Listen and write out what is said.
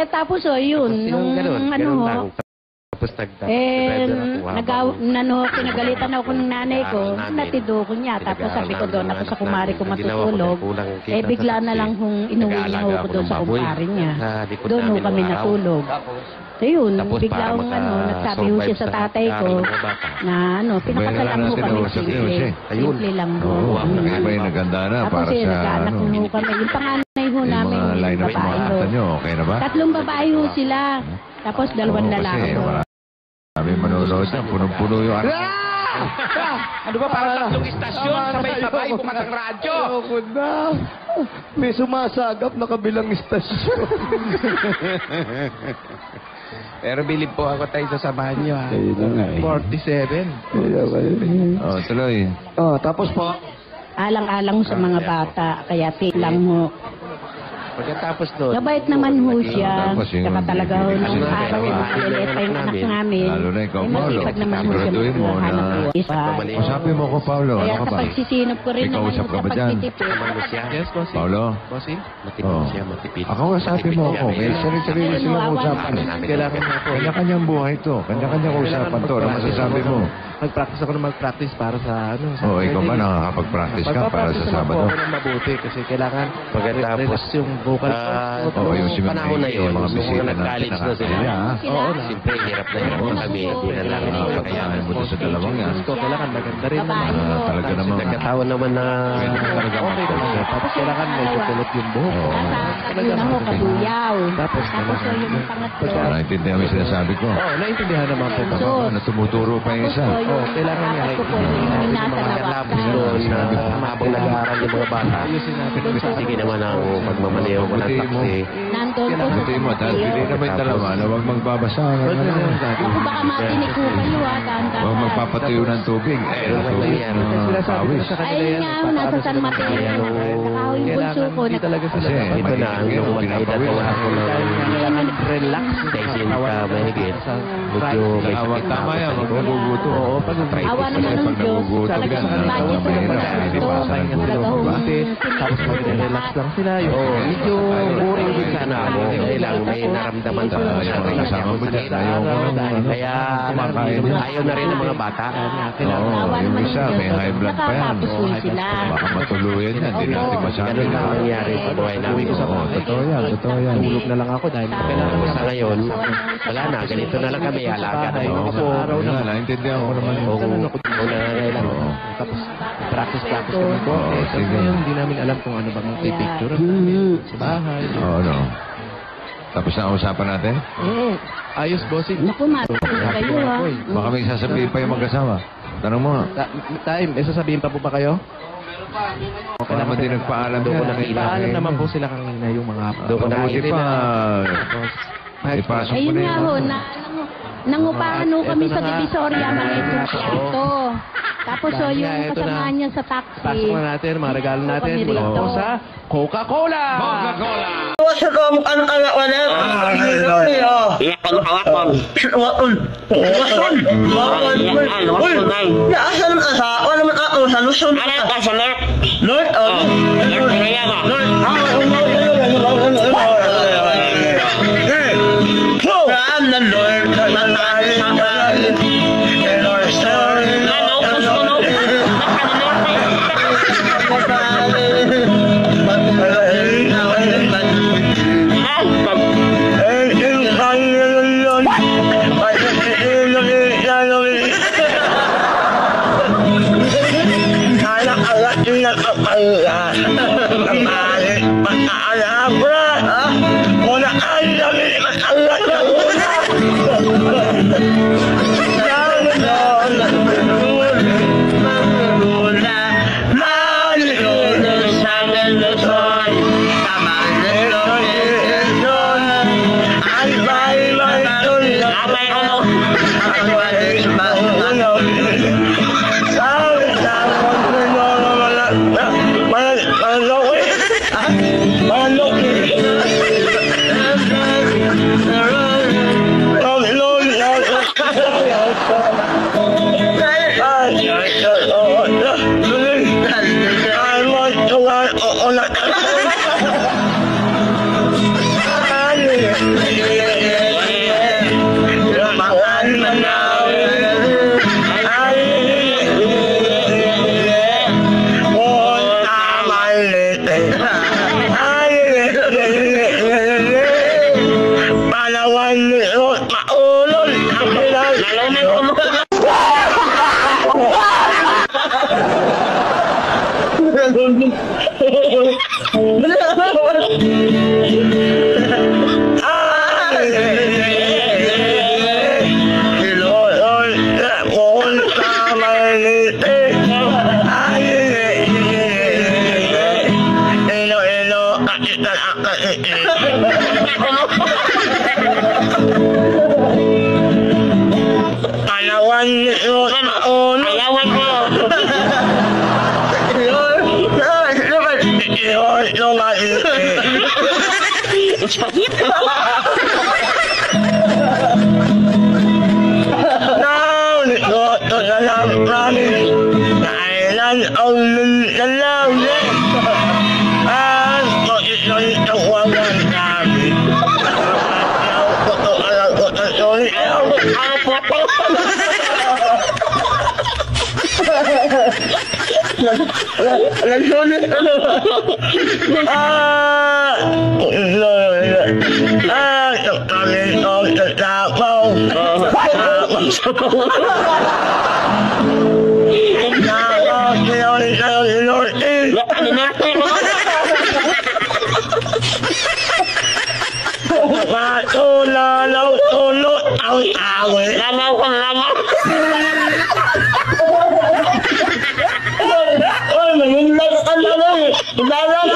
tapos yun, nung ano, tapos pinagalitan ako ng nanay ko, natido ko niya. Tapos sabi ko doon ako sa kumari ko matutulog. Bigla na lang kung inuwi niya ako doon sa kumari niya. Doon kami natulog. So yun, bigla akong nagsabi ho siya sa tatay ko na pinakasalan mo kami simple. Simple lang ho. Iba yung naganda na para sa nag-anak ho kami. Yung panganay ho namin, yung babae ho. Tatlong babae ho sila. Tapos dalawang lalaki ho. Sabi manonood na, punong-puno yung ano ba, parang tatlong istasyon, sabay-sabay, bukas ang radyo. Ako na. May sumasagap na kabilang istasyon. Pero bilib po ako tayo sa samahan nyo, ha? 47. Tuloy. Tapos po. Alang-alang sa mga bata, kaya lang mo. Pagkatapos doon. Nabait naman ho siya. Saka talaga ho nung araw, maliit pa yung anak namin. Lalo na ikaw, Paolo. Masipag naman ho siya maghanap buhay. Usapin mo ko, Paolo. Kaya Ano ka sa ba? pagsisinop ko rin naman Ikaw, usap ka ba dyan? Yes, bossing. Paolo? Bossing? Matipid siya, matipid. Ako usapin mo ako. May sarili-sarili silang usapan. Kailangan na ako. Kanya-kanyang buhay to. Kanya-kanyang usapan to. Ano masasabi mo? Mag-practice ako na mag-practice para sa ikaw ba nakakapag-practice ka para sa Sabado? Magpapakita ako mabuti kasi kailangan pagkatapos yung vocal panahon na yun, mga bisita natin na sila. Oo, siyempre, hirap na hirap kami. Hindi na lang kaya mo sa dalawang yan. Kailangan maganda rin naman. Talaga naman. Nagkataon naman na okay naman. Tapos kailangan medyo kulot yung buhok. Yun ako, kabuyaw. Tapos yung pangatlo. Naintindihan mo yung sinasabi ko? Oo, naintindihan naman po. Tumuturo pa yung isa. Oo, kailangan niya. Yung mga labs doon na habang nag-aaral yung mga bata. Sige naman ang pagmamaliw mo ng taxi. Nandun po sa mo, dahil hindi naman yung dalawa na huwag magbabasa. Ako baka matinig ko kayo dahan-dahan. Huwag magpapatuyo ng tubig. Pawis. Ayun nga, nasa San Mateo. Nakakaw yung bunso ko. Hindi talaga sila. Ito na, yung mag-aidatawa ako ng relax. Dahil ka mahigit. Medyo may sakit na tama yan, huwag naguguto. Oo, pag awa naman ng Diyos. Talaga sa budget tapos mag-relax lang sila. Medyo boring din sana ako. Kailang may naramdaman sa kasama mo dyan. Kaya ayaw na rin ng mga bata. Yung isa, may high blood pa yan. Sila. Baka matuluyan yan. Hindi natin masyado. Ganun lang nangyari sa buhay namin. Totoo yan, totoo yan. Tulog na lang ako dahil kailangan ko sa ngayon. Wala na, ganito na lang kami. Alaga na yung ako. Naintindihan ko naman. Kung nangangailan. Tapos practice naman ko. Kasi ngayon, hindi namin alam kung ano bang picture sa bahay. Tapos na ang usapan natin? Ayos, bossing. Naku, kayo ha. Baka may sasabihin pa yung mag-asawa. Tanong mo. Time, sasabihin pa po ba kayo? Okay naman din nagpaalam yan. Paalam naman po sila kanina yung mga Mabuti pa. Ipasok mo na ayun nga ho, nangupahan ho kami sa Divisoria, mga estudyante. Tapos yung kasama niya sa taxi. Pasok na natin, mga regalo natin. Mula po sa Coca-Cola! Coca-Cola! Sa anak-anak ko na. Wason! Uy! Naasa ng asawa naman ako sa Luzon. Anak ka sa North? North? Nagsulit ano? Kami ang tatapaw. Tulalaw, tulot, awi-awi. Lamaw ko, lamaw. Ay, mayroon lang ka naman. Lalaw.